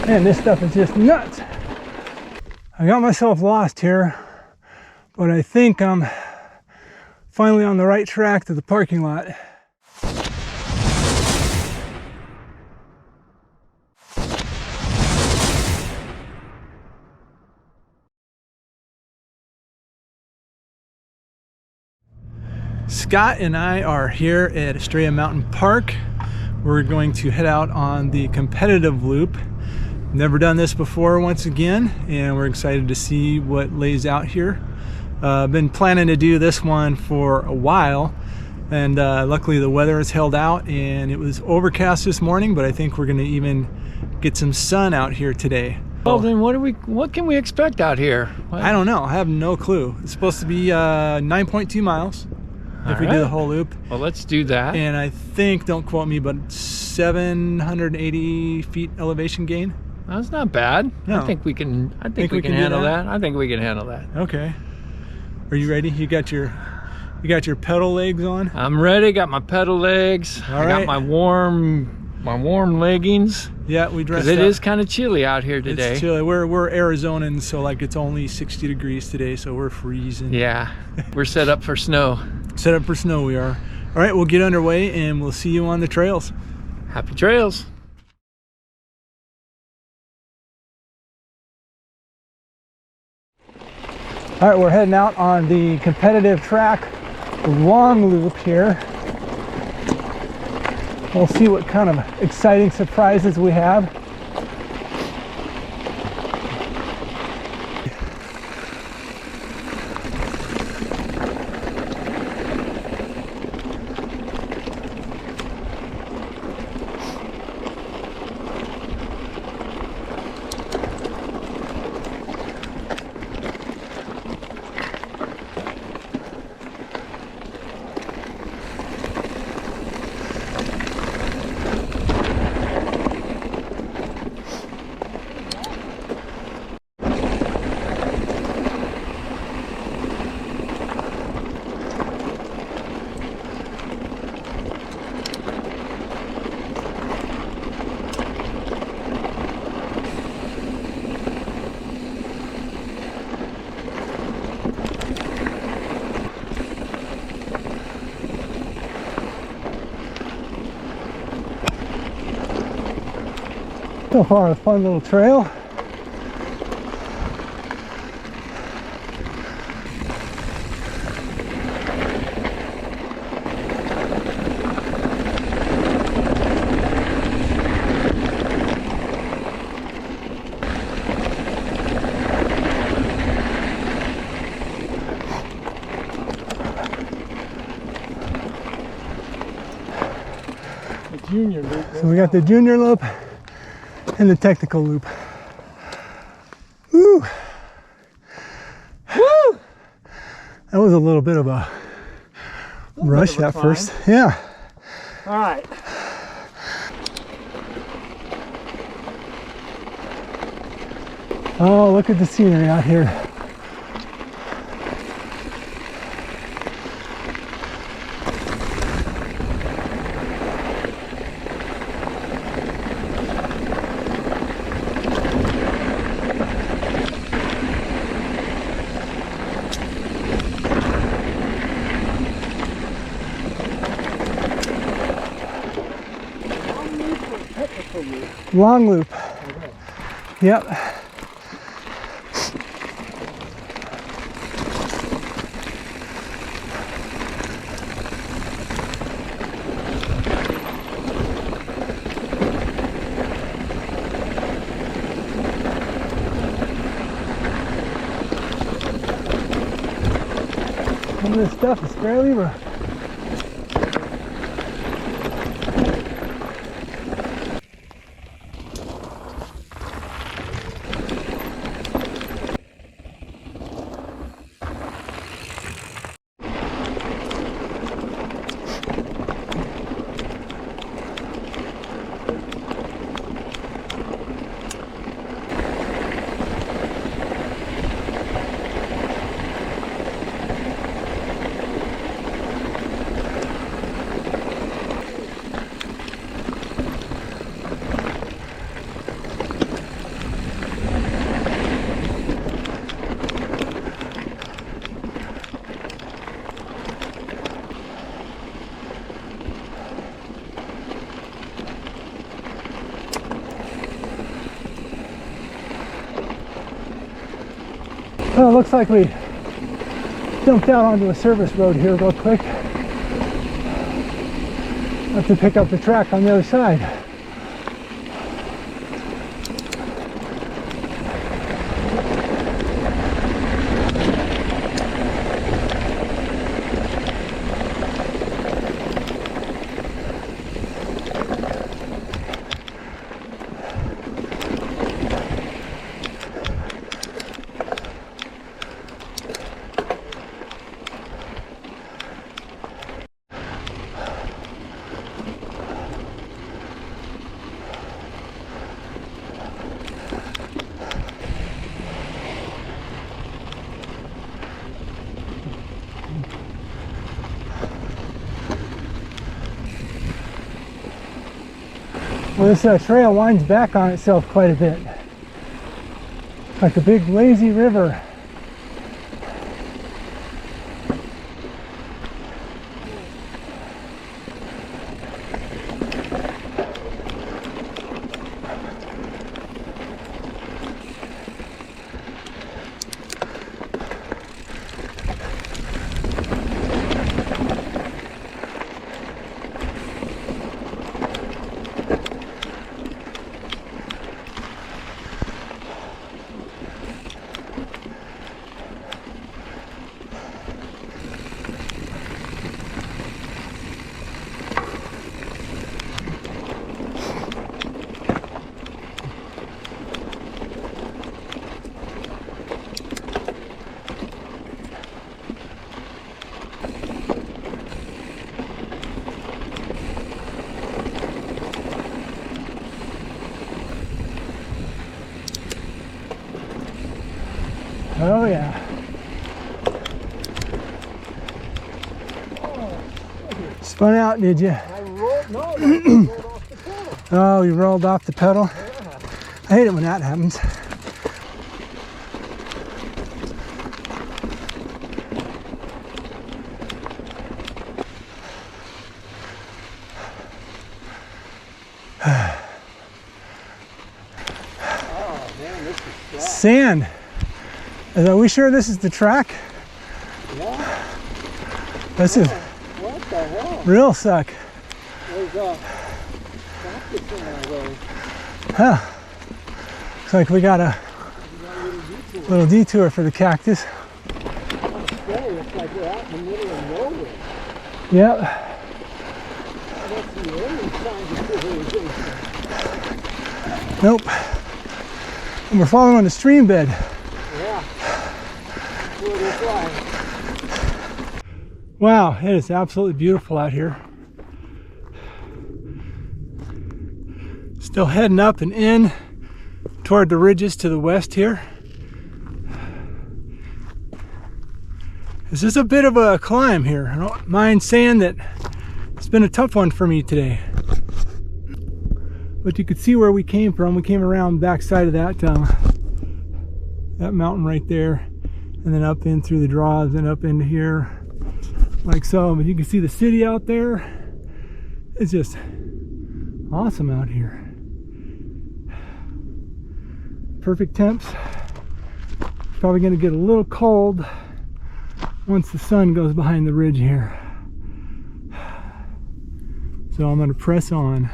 Man, this stuff is just nuts. I got myself lost here, but I think I'm finally on the right track to the parking lot. Scott and I are here at Estrella Mountain Park. We're going to head out on the competitive loop. Never done this before once again, and we're excited to see what lays out here. Been planning to do this one for a while, and luckily the weather has held out and it was overcast this morning, but I think we're gonna even get some sun out here today. Well, then what can we expect out here? I don't know, I have no clue. It's supposed to be 9.2 miles if we do the whole loop. Well, let's do that. And I think, don't quote me, but 780 feet elevation gain. That's not bad. No. I think we can handle that. I think we can handle that. Okay. Are you ready? You got your pedal legs on? I'm ready. Got my pedal legs. All I right. got my warm leggings. Yeah, we dressed up. It is kind of chilly out here today. It's chilly. We're Arizonans, so like it's only 60 degrees today, so we're freezing. Yeah. We're set up for snow. Set up for snow we are. All right, we'll get underway and we'll see you on the trails. Happy trails. All right, we're heading out on the competitive track long loop here. We'll see what kind of exciting surprises we have. So far, a fun little trail. The junior loop. So we got the junior loop and the technical loop. Woo! Woo! That was a little bit of a rush at first. Yeah. All right. Oh, look at the scenery out here. Long loop. Okay. Yep. Some of this stuff is fairly rough. Well, it looks like we jumped out onto a service road here real quick. Have to pick up the track on the other side. Well, this trail winds back on itself quite a bit, like a big lazy river. Oh yeah. Spun out, did you? I rolled, no, I rolled off the pedal. Oh, you rolled off the pedal? Yeah. I hate it when that happens. Oh man, this is flat. Sand. Are we sure this is the track? Yeah. This is What the hell? real suck. There's cactus in our road. Huh. Looks like we got a little detour for the cactus. It's like we're out in the middle of nowhere. Yep. That's the only sign of civilization. Nope. And we're following the stream bed. Yeah. That's what it's like. Wow, it is absolutely beautiful out here. Still heading up and in toward the ridges to the west here. This is a bit of a climb here. I don't mind saying that it's been a tough one for me today. But you could see where we came from. We came around the back side of that mountain right there, and then up in through the draws and up into here like so. But you can see the city out there. It's just awesome out here. Perfect temps. Probably going to get a little cold once the sun goes behind the ridge here. So I'm going to press on.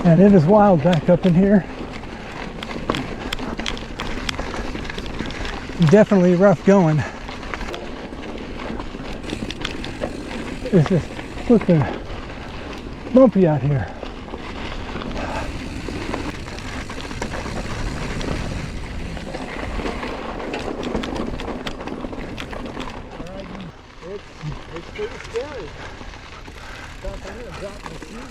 And it is wild back up in here. Definitely rough going. It's just flipping bumpy out here. It's pretty scary. I'm gonna drop my feet.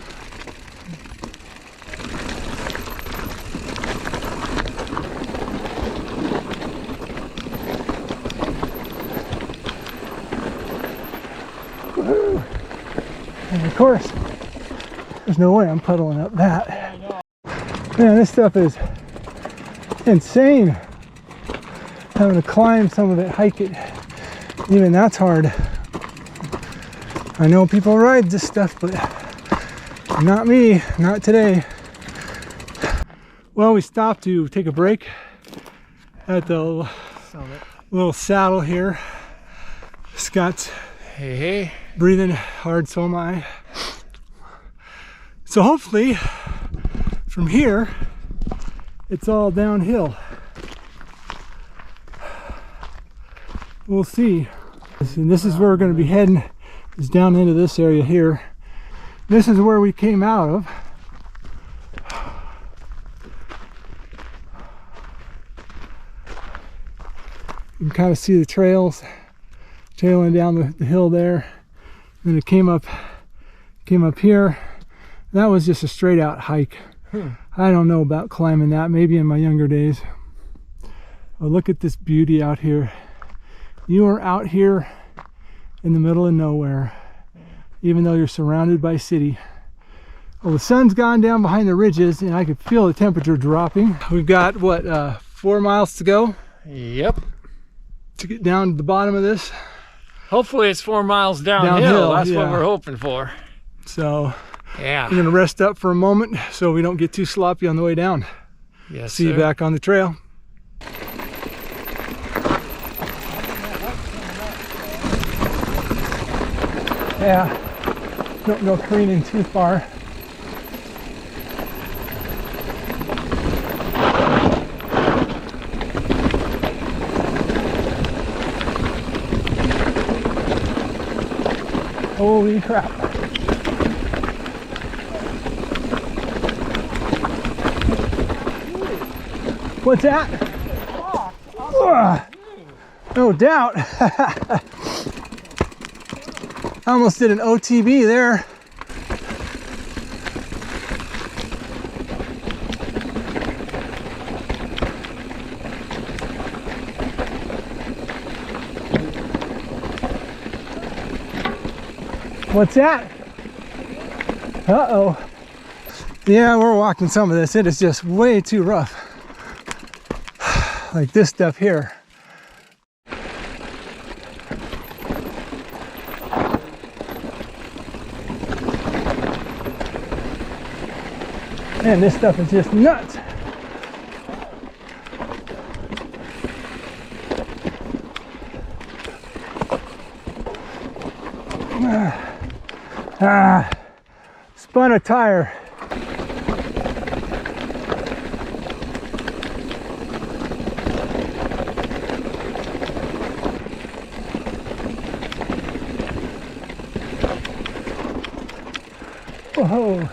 Woohoo! And of course, there's no way I'm puddling up that. Man, this stuff is insane. Having to climb some of it, hike it, even that's hard. I know people ride this stuff, but not me, not today. Well, we stopped to take a break at the little saddle here. Scott's Hey. breathing hard, so am I. So hopefully from here, it's all downhill. We'll see. And this is where we're going to be heading, is down into this area here. This is where we came out of. You can kind of see the trails trailing down the hill there. And it came up here. That was just a straight out hike. I don't know about climbing that, maybe in my younger days. But look at this beauty out here. You are out here in the middle of nowhere, even though you're surrounded by city. Well, the sun's gone down behind the ridges and I could feel the temperature dropping. We've got, what, 4 miles to go? Yep. To get down to the bottom of this. Hopefully it's 4 miles downhill. That's yeah. what we're hoping for. So yeah, we're gonna rest up for a moment so we don't get too sloppy on the way down. Yes, See you back on the trail. Yeah, don't go careening too far. Holy crap. What's that? No doubt. I almost did an OTB there. What's that? Uh-oh. Yeah, we're walking some of this. It is just way too rough. Like this stuff here. Man, this stuff is just nuts. Spun a tire. Whoa.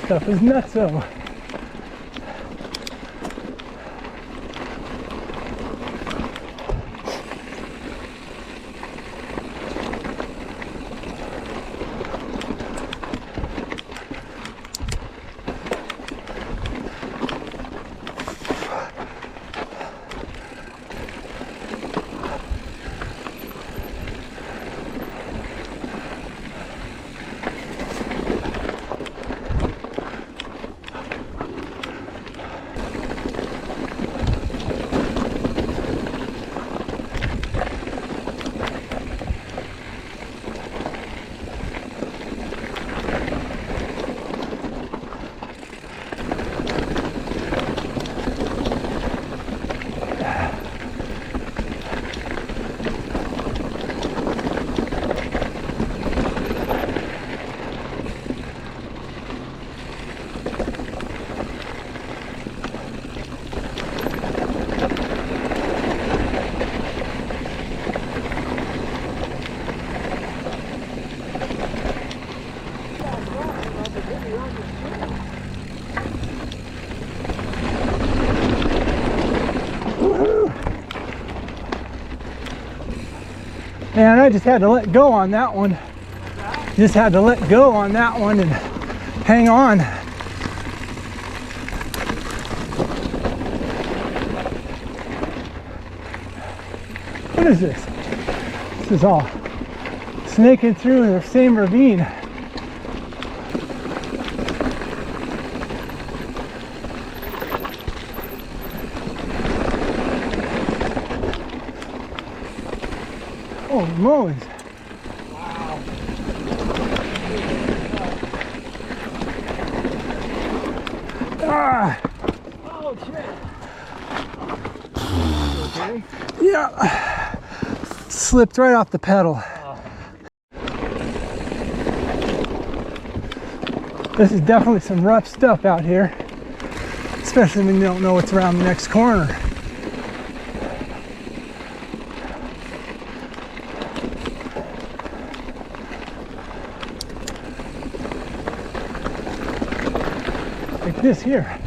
Stuff is nutso. And I just had to let go on that one. Just had to let go on that one and hang on. What is this? This is all snaking through the same ravine. Oh, moly. Wow. Oh shit. Okay. Yeah. Slipped right off the pedal. This is definitely some rough stuff out here, especially when you don't know what's around the next corner. Like this here.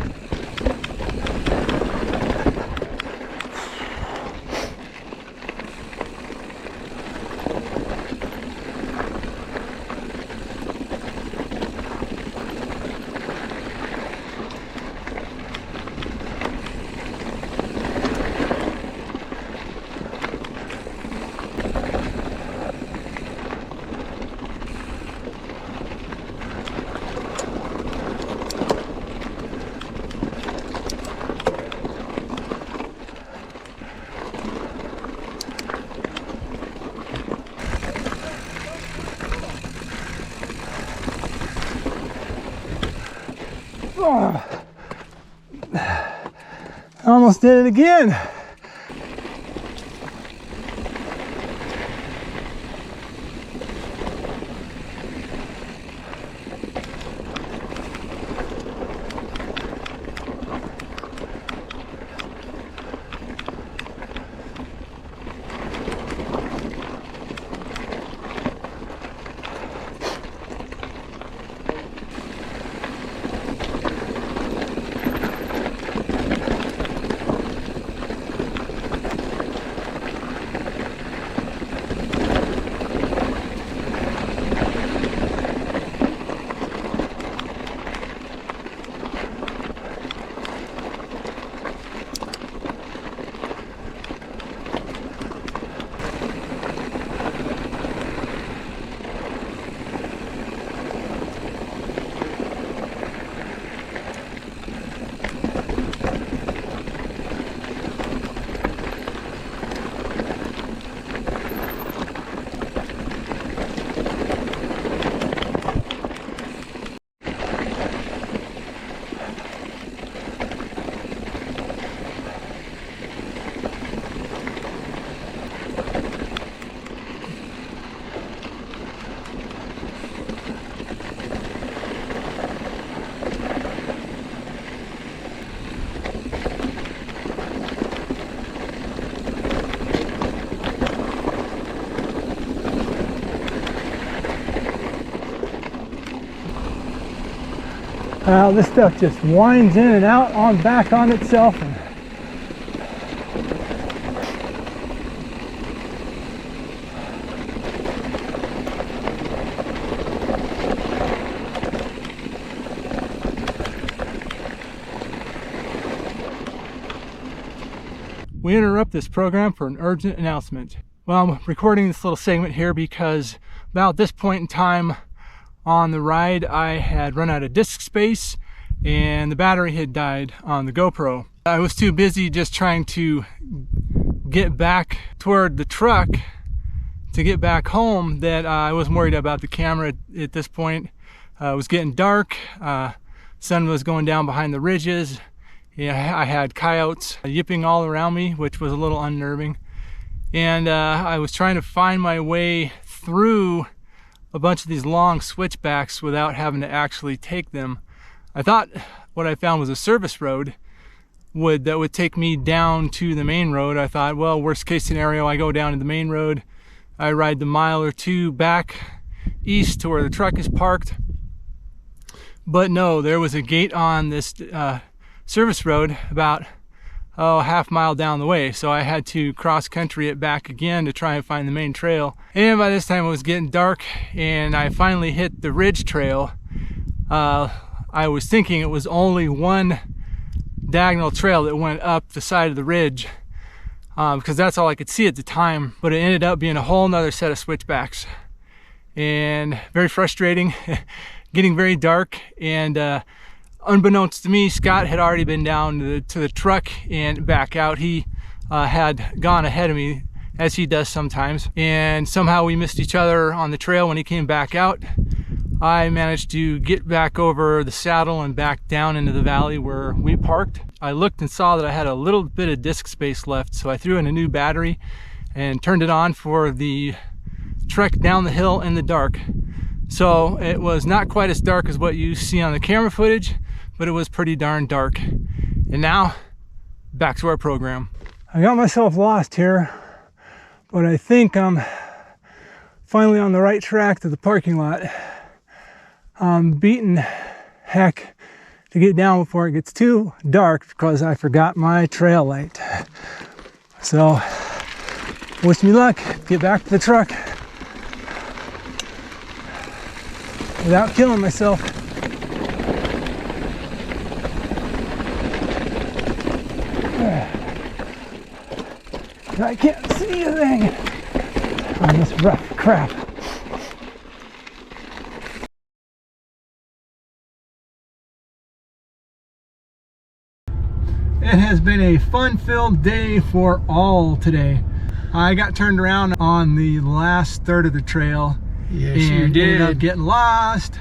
Oh, I almost did it again. This stuff just winds in and out on back on itself. We interrupt this program for an urgent announcement. Well, I'm recording this little segment here because about this point in time on the ride, I had run out of disk space and the battery had died on the GoPro. I was too busy just trying to get back toward the truck to get back home that I wasn't worried about the camera at this point. It was getting dark, sun was going down behind the ridges. Yeah, I had coyotes yipping all around me, which was a little unnerving. And I was trying to find my way through a bunch of these long switchbacks without having to actually take them. I thought what I found was a service road that would take me down to the main road. I thought, well, worst case scenario, I go down to the main road, I ride the mile or two back east to where the truck is parked. But no, there was a gate on this service road about a half mile down the way, so I had to cross country it back again to try and find the main trail. And by this time it was getting dark and I finally hit the ridge trail. I was thinking it was only one diagonal trail that went up the side of the ridge because that's all I could see at the time, but it ended up being a whole nother set of switchbacks and very frustrating. Getting very dark, and unbeknownst to me, Scott had already been down to the truck and back out. He had gone ahead of me, as he does sometimes, and somehow we missed each other on the trail when he came back out. I managed to get back over the saddle and back down into the valley where we parked. I looked and saw that I had a little bit of disc space left, so I threw in a new battery and turned it on for the trek down the hill in the dark. So it was not quite as dark as what you see on the camera footage, but it was pretty darn dark. And now, back to our program. I got myself lost here, but I think I'm finally on the right track to the parking lot. I'm beating heck to get down before it gets too dark because I forgot my trail light. So, wish me luck, get back to the truck without killing myself. I can't see a thing on this rough crap. It has been a fun-filled day for all today. I got turned around on the last third of the trail. Yes, you did. Ended up getting lost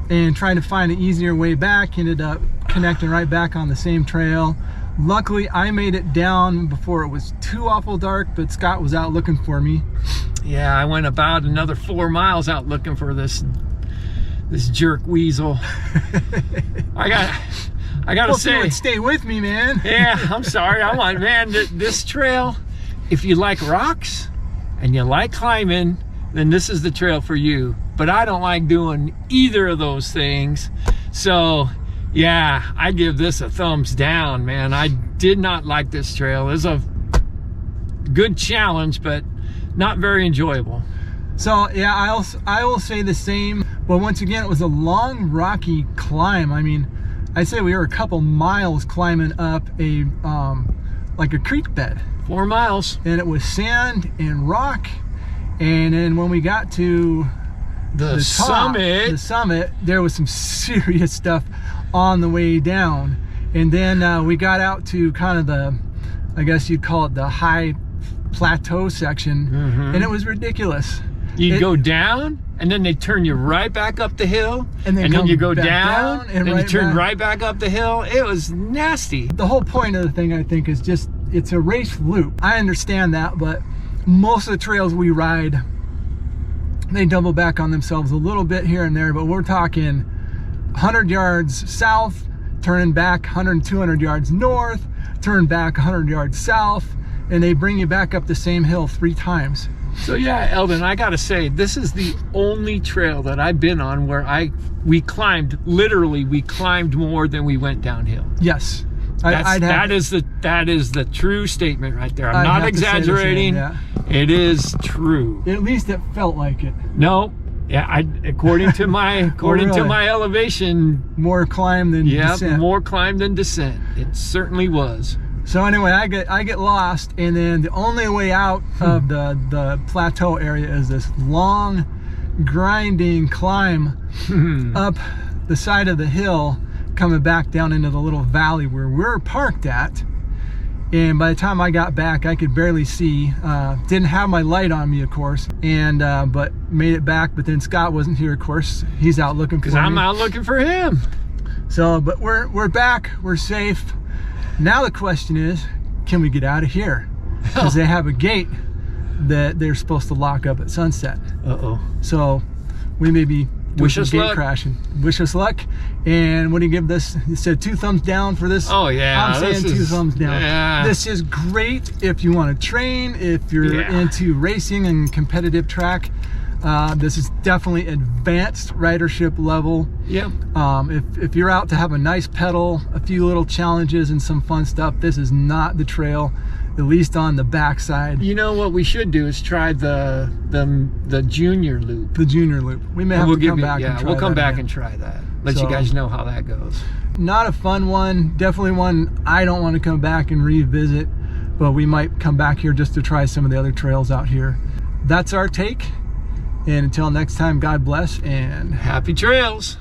and trying to find an easier way back. Ended up connecting right back on the same trail. Luckily, I made it down before it was too awful dark, but Scott was out looking for me. Yeah, I went about another 4 miles out looking for this jerk weasel. I gotta say, you would stay with me, man. Yeah, I'm sorry. I'm like, man, this trail, if you like rocks and you like climbing, then this is the trail for you. But I don't like doing either of those things. So yeah, I give this a thumbs down, man. I did not like this trail. It was a good challenge, but not very enjoyable. So yeah, I will say the same. But once again, it was a long, rocky climb. I mean, I'd say we were a couple miles climbing up a like a creek bed. 4 miles. And it was sand and rock. And then when we got to the summit, there was some serious stuff on the way down. And then we got out to kind of the, I guess you'd call it the high plateau section, and it was ridiculous. You go down, and then they turn you right back up the hill, and then you go down, and then you turn right back up the hill. It was nasty. The whole point of the thing, I think, is just, it's a race loop. I understand that, but most of the trails we ride, they double back on themselves a little bit here and there, but we're talking 100 yards south, turning back 100, 200 yards north, turn back 100 yards south, and they bring you back up the same hill 3 times. So yeah, Eldon, I gotta say, this is the only trail that I've been on where we climbed, literally we climbed more than we went downhill. Yes. That is the true statement right there. I'm not exaggerating. Yeah. It is true. At least it felt like it. No. Yeah, according to my to my elevation, more climb than descent. More climb than descent. It certainly was. So anyway, I get lost, and then the only way out of the plateau area is this long, grinding climb up the side of the hill, coming back down into the little valley where we're parked at. And by the time I got back, I could barely see. Didn't have my light on me, of course, and but made it back. But then Scott wasn't here, of course. He's out looking for me. Because I'm out looking for him. So, but we're back. We're safe. Now the question is, can we get out of here? Because they have a gate that they're supposed to lock up at sunset. So we may be doing some gate crashing. Wish us luck. And what do you give this? You said 2 thumbs down for this? Oh yeah, I'm saying 2 thumbs down. Yeah. This is great if you want to train, if you're into racing and competitive track. This is definitely advanced ridership level. Yep. If you're out to have a nice pedal, a few little challenges and some fun stuff, this is not the trail, at least on the backside. You know what we should do is try the junior loop. The junior loop. We may have to come back and try that. We'll come back and try that. Let you guys know how that goes. Not a fun one. Definitely one I don't want to come back and revisit, but we might come back here just to try some of the other trails out here. That's our take. And until next time, God bless and happy trails.